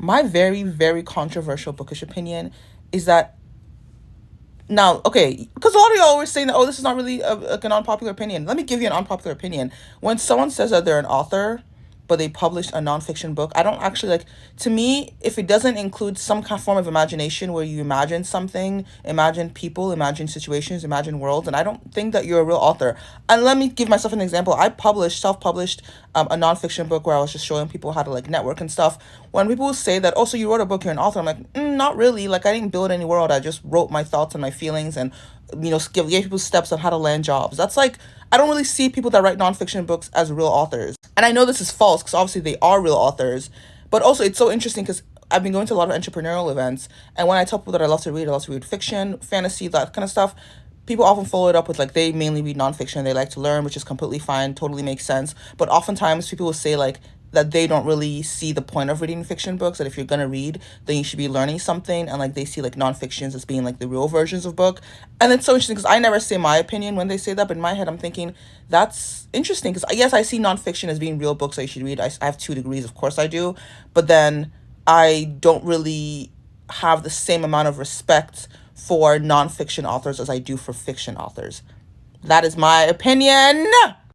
my very, very controversial bookish opinion is that now, okay, because a lot of you are always saying that, oh, this is not really like an unpopular opinion. Let me give you an unpopular opinion. When someone says that they're an author, but they published a nonfiction book, I don't actually like, to me, if it doesn't include some kind of form of imagination where you imagine something, imagine people, imagine situations, imagine worlds, and I don't think that you're a real author. And let me give myself an example. I self-published a nonfiction book where I was just showing people how to like network and stuff. When people say that, oh, so you wrote a book, you're an author, I'm like, not really. Like, I didn't build any world. I just wrote my thoughts and my feelings and, gave people steps on how to land jobs. That's like, I don't really see people that write nonfiction books as real authors. And I know this is false because obviously they are real authors, but also it's so interesting because I've been going to a lot of entrepreneurial events, and when I tell people that I love to read fiction, fantasy, that kind of stuff, people often follow it up with like they mainly read nonfiction, they like to learn, which is completely fine, totally makes sense. But oftentimes people will say like that they don't really see the point of reading fiction books, that if you're gonna read, then you should be learning something, and like they see like nonfictions as being like the real versions of book. And it's so interesting because I never say my opinion when they say that, but in my head I'm thinking that's interesting because yes, I see nonfiction as being real books that you should read. I have 2 degrees, of course I do, but then I don't really have the same amount of respect for nonfiction authors as I do for fiction authors. That is my opinion.